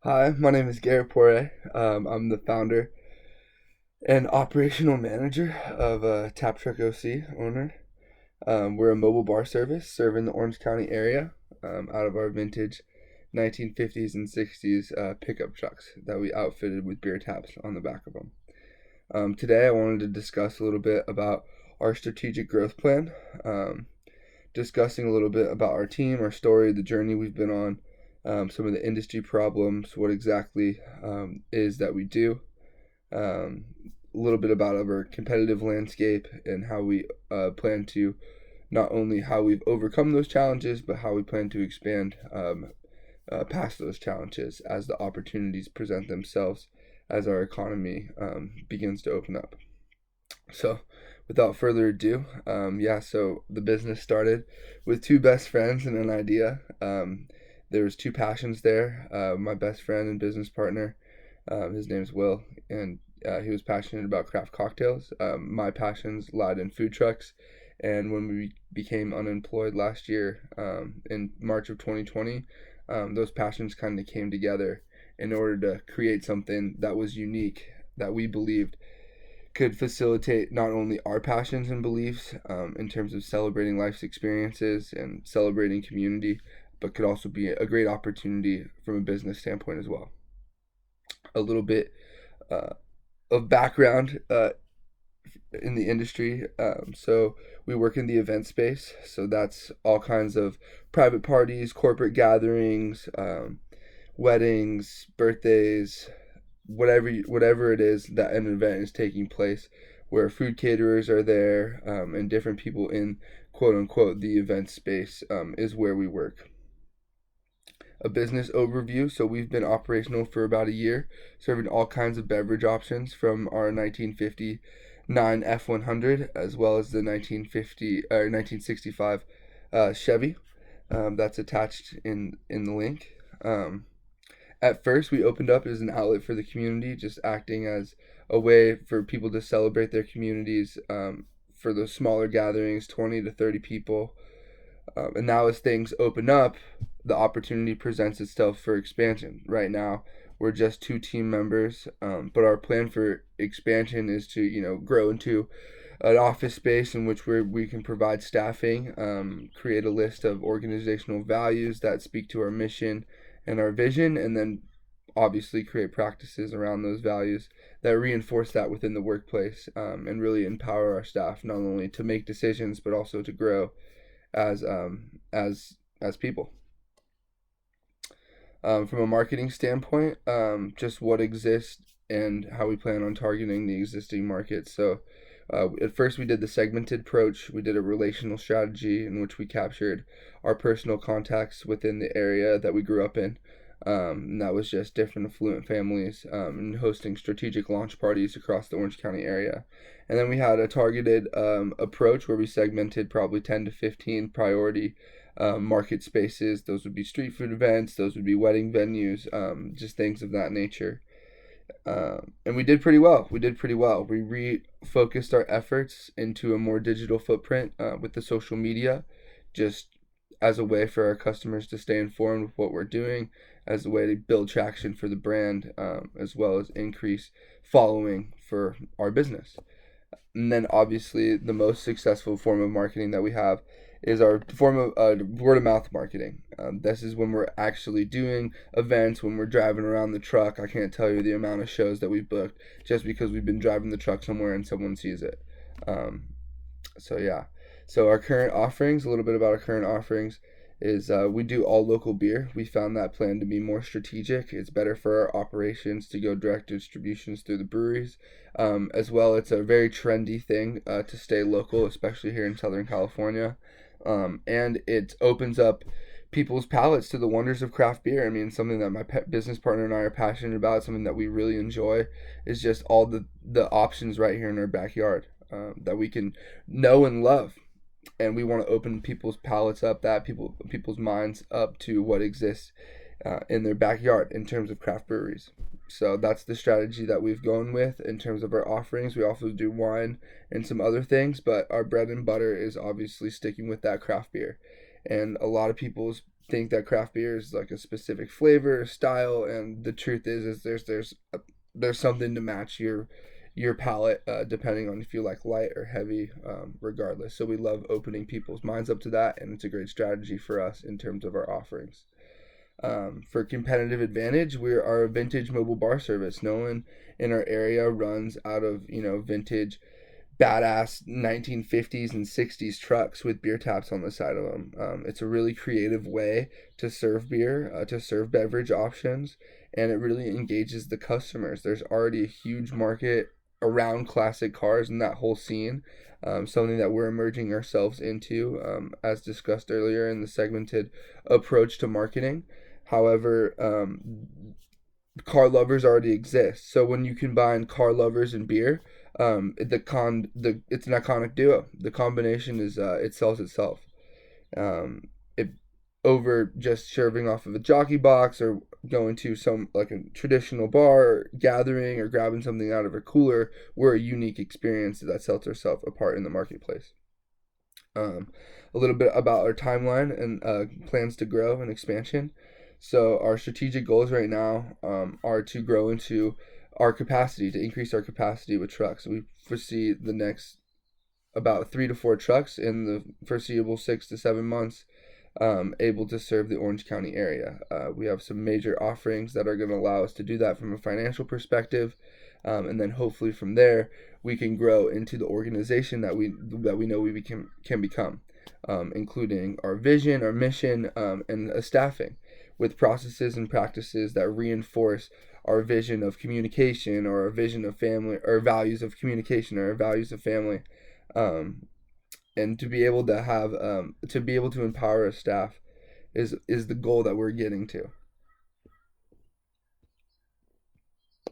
Hi, my name is Garrett Poirier. I'm the founder and operational manager of Tap Truck OC owner. We're a mobile bar service serving the Orange County area out of our vintage 1950s and 60s pickup trucks that we outfitted with beer taps on the back of them. Today, I wanted to discuss a little bit about our strategic growth plan, discussing a little bit about our team, our story, the journey we've been on, some of the industry problems, what exactly is that we do, a little bit about our competitive landscape and how we plan to not only how we've overcome those challenges, but how we plan to expand past those challenges as the opportunities present themselves as our economy begins to open up. So, without further ado, so the business started with two best friends and an idea. There was two passions there. My best friend and business partner, his name's Will, and he was passionate about craft cocktails. My passions lied in food trucks, and when we became unemployed last year, in March of 2020, those passions kind of came together in order to create something that was unique that we believed could facilitate not only our passions and beliefs in terms of celebrating life's experiences and celebrating community, but could also be a great opportunity from a business standpoint as well. A little bit uh, of background in the industry. So we work in the event space. So that's all kinds of private parties, corporate gatherings, weddings, birthdays, whatever it is that an event is taking place, where food caterers are there, and different people in quote unquote the event space is where we work. A business overview. So we've been operational for about a year, serving all kinds of beverage options from our 1959 F100 as well as the 1965 Chevy that's attached in the link. At first, we opened up as an outlet for the community, just acting as a way for people to celebrate their communities for those smaller gatherings, 20 to 30 people. And now, as things open up, the opportunity presents itself for expansion. Right now, we're just two team members, but our plan for expansion is to, grow into an office space in which we can provide staffing, create a list of organizational values that speak to our mission and our vision, and then obviously create practices around those values that reinforce that within the workplace, and really empower our staff not only to make decisions but also to grow as people. From a marketing standpoint, just what exists and how we plan on targeting the existing market. So, at first, we did the segmented approach. We did a relational strategy in which we captured our personal contacts within the area that we grew up in. And that was just different affluent families and hosting strategic launch parties across the Orange County area. And then we had a targeted approach where we segmented probably 10 to 15 priority market spaces. Those would be street food events, those would be wedding venues, just things of that nature. And we did pretty well. We refocused our efforts into a more digital footprint with the social media, just as a way for our customers to stay informed with what we're doing, as a way to build traction for the brand, as well as increase following for our business. And then obviously the most successful form of marketing that we have is our form of word of mouth marketing. This is when we're actually doing events, when we're driving around the truck. I can't tell you the amount of shows that we've booked just because we've been driving the truck somewhere and someone sees it. Um, so yeah. So our current offerings, a little bit about our current offerings is we do all local beer. We found that plan to be more strategic. It's better for our operations to go direct distributions through the breweries. As well, it's a very trendy thing to stay local, especially here in Southern California. And it opens up people's palates to the wonders of craft beer. I mean, something that my business partner and I are passionate about, something that we really enjoy, is just all the options right here in our backyard that we can know and love. And we want to open people's palates up, people's minds up to what exists in their backyard in terms of craft breweries. So that's the strategy that we've gone with in terms of our offerings. We also do wine and some other things, but our bread and butter is obviously sticking with that craft beer. And a lot of people's think that craft beer is like a specific flavor or style, and the truth is there's something to match your palate, depending on if you like light or heavy, regardless. So we love opening people's minds up to that, and it's a great strategy for us in terms of our offerings. For competitive advantage, we are a vintage mobile bar service. No one in our area runs out of vintage badass 1950s and 60s trucks with beer taps on the side of them. It's a really creative way to serve beer, to serve beverage options, and it really engages the customers. There's already a huge market around classic cars and that whole scene, something that we're emerging ourselves into, as discussed earlier in the segmented approach to marketing. However, car lovers already exist. So when you combine car lovers and beer, it's an iconic duo. The combination is it sells itself. It over just serving off of a jockey box or going to some like a traditional bar or gathering or grabbing something out of a cooler. We're a unique experience that sets ourselves apart in the marketplace. A little bit about our timeline and plans to grow and expansion. So our strategic goals right now are to grow into our capacity, to increase our capacity with trucks. We foresee the next about 3 to 4 trucks in the foreseeable 6 to 7 months, able to serve the Orange County area. We have some major offerings that are going to allow us to do that from a financial perspective, and then hopefully from there we can grow into the organization that we know we can become, including our vision, our mission, and a staffing with processes and practices that reinforce our vision of communication or our vision of family or values of communication or our values of family, and to be able to have to be able to empower our staff is the goal that we're getting to.